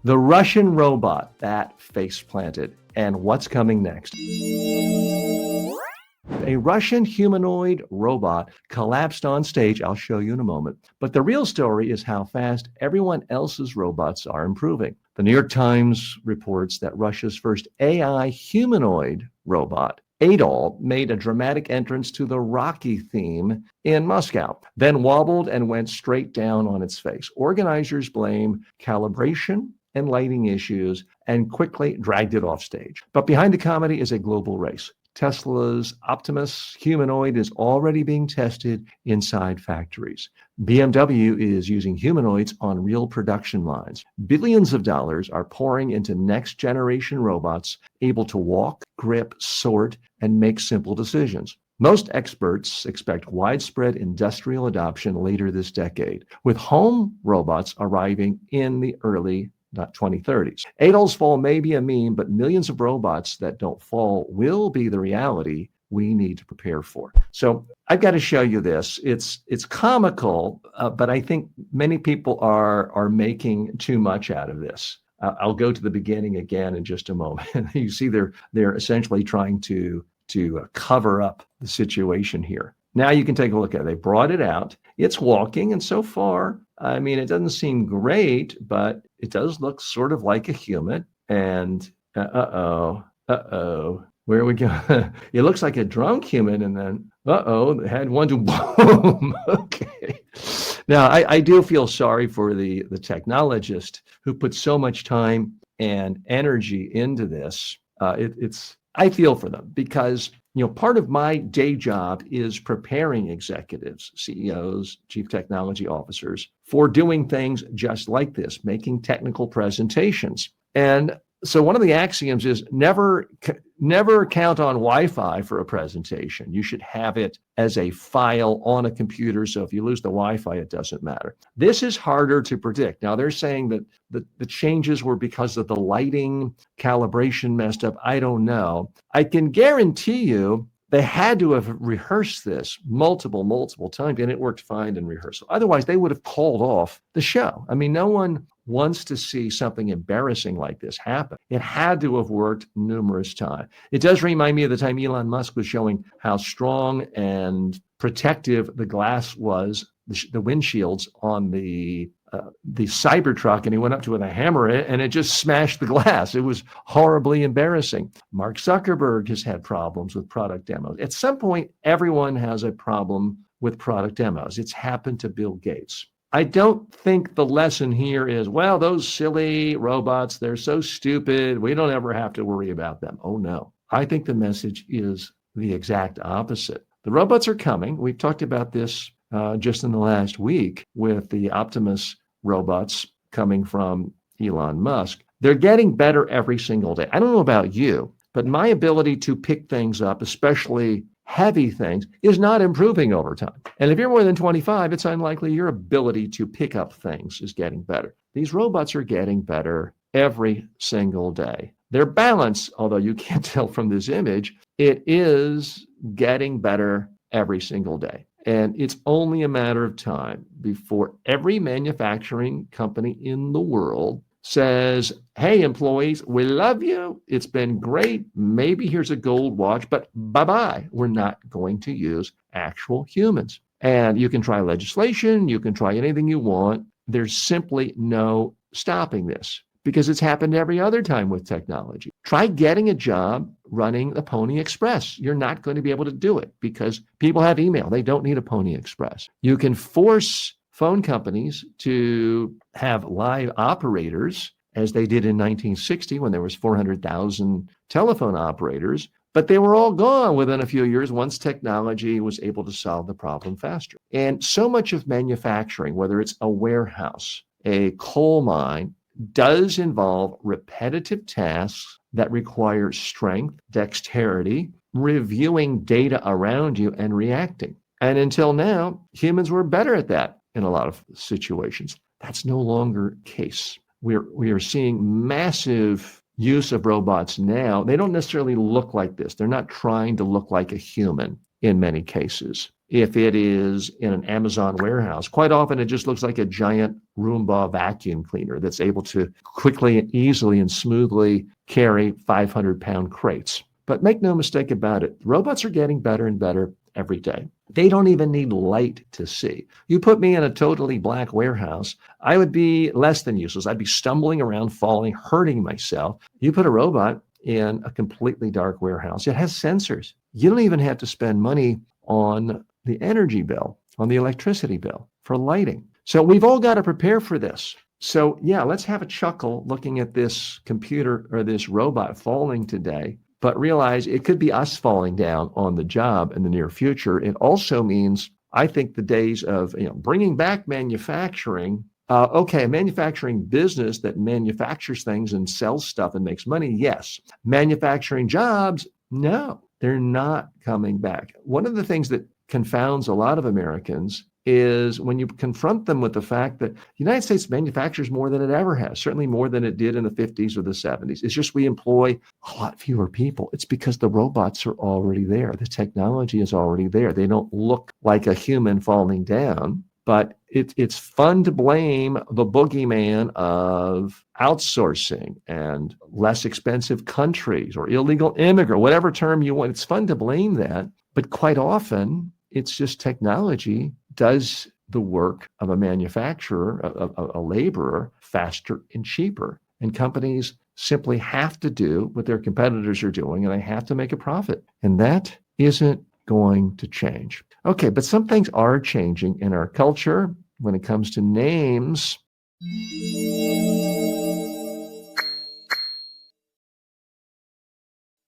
the Russian robot that face planted, and what's coming next. A Russian humanoid robot collapsed on stage. I'll show you in a moment. But the real story is how fast everyone else's robots are improving. The New York Times reports that Russia's first AI humanoid robot, AIDOL, made a dramatic entrance to the Rocky theme in Moscow, then wobbled and went straight down on its face. Organizers blame calibration and lighting issues and quickly dragged it off stage. But behind the comedy is a global race. Tesla's Optimus humanoid is already being tested inside factories. BMW is using humanoids on real production lines. Billions of dollars are pouring into next generation robots able to walk, grip, sort, and make simple decisions. Most experts expect widespread industrial adoption later this decade, with home robots arriving in the early 2030s. AIDOL's fall may be a meme, but millions of robots that don't fall will be the reality we need to prepare for. So I've got to show you this. It's comical, but I think many people are making too much out of this. I'll go to the beginning again in just a moment. You see, they're essentially trying to cover up the situation here. Now you can take a look at it. They brought it out. It's walking, and so far, I mean, it doesn't seem great, but it does look sort of like a human. And where are we going? It looks like a drunk human, and then the head one to boom. Okay. Now I do feel sorry for the technologist who put so much time and energy into this. I feel for them because part of my day job is preparing executives, CEOs, chief technology officers for doing things just like this, making technical presentations. And so one of the axioms is never count on Wi-Fi for a presentation. You should have it as a file on a computer. So if you lose the Wi-Fi, it doesn't matter. This is harder to predict. Now they're saying that the changes were because of the lighting calibration messed up. I don't know. I can guarantee you they had to have rehearsed this multiple times, and it worked fine in rehearsal. Otherwise, they would have called off the show. I mean, no one wants to see something embarrassing like this happen. It had to have worked numerous times. It does remind me of the time Elon Musk was showing how strong and protective the glass was, the windshields on the Cybertruck, and he went up to it with a hammer and it just smashed the glass. It was horribly embarrassing. Mark Zuckerberg has had problems with product demos. At some point, everyone has a problem with product demos. It's happened to Bill Gates. I don't think the lesson here is, well, those silly robots, they're so stupid, we don't ever have to worry about them. Oh, no. I think the message is the exact opposite. The robots are coming. We've talked about this just in the last week with the Optimus robots coming from Elon Musk. They're getting better every single day. I don't know about you, but my ability to pick things up, especially heavy things, is not improving over time. And if you're more than 25, it's unlikely your ability to pick up things is getting better. These robots are getting better every single day. Their balance, although you can't tell from this image, it is getting better every single day. And it's only a matter of time before every manufacturing company in the world says, hey, employees, we love you. It's been great. Maybe here's a gold watch, but bye-bye. We're not going to use actual humans. And you can try legislation. You can try anything you want. There's simply no stopping this because it's happened every other time with technology. Try getting a job running the Pony Express. You're not going to be able to do it because people have email. They don't need a Pony Express. You can force phone companies to have live operators, as they did in 1960 when there was 400,000 telephone operators, but they were all gone within a few years once technology was able to solve the problem faster. And so much of manufacturing, whether it's a warehouse, a coal mine, does involve repetitive tasks that require strength, dexterity, reviewing data around you, and reacting. And until now, humans were better at that in a lot of situations. That's no longer the case. We are seeing massive use of robots now. They don't necessarily look like this. They're not trying to look like a human in many cases. if it is in an Amazon warehouse. Quite often, it just looks like a giant Roomba vacuum cleaner that's able to quickly and easily and smoothly carry 500-pound crates. But make no mistake about it, robots are getting better and better every day. They don't even need light to see. You put me in a totally black warehouse, I would be less than useless. I'd be stumbling around, falling, hurting myself. You put a robot in a completely dark warehouse, it has sensors. You don't even have to spend money on the energy bill, on the electricity bill for lighting. So we've all got to prepare for this. So yeah, let's have a chuckle looking at this computer or this robot falling today, but realize it could be us falling down on the job in the near future. It also means, I think, the days of bringing back manufacturing. Okay, a manufacturing business that manufactures things and sells stuff and makes money, yes. Manufacturing jobs, no, they're not coming back. One of the things that confounds a lot of Americans is when you confront them with the fact that the United States manufactures more than it ever has, certainly more than it did in the 50s or the 70s. It's just we employ a lot fewer people. It's because the robots are already there. The technology is already there. They don't look like a human falling down, but it's fun to blame the boogeyman of outsourcing and less expensive countries or illegal immigrant, whatever term you want. It's fun to blame that, but quite often it's just technology does the work of a manufacturer, a laborer, faster and cheaper. And companies simply have to do what their competitors are doing, and they have to make a profit. And that isn't going to change. Okay, but some things are changing in our culture when it comes to names.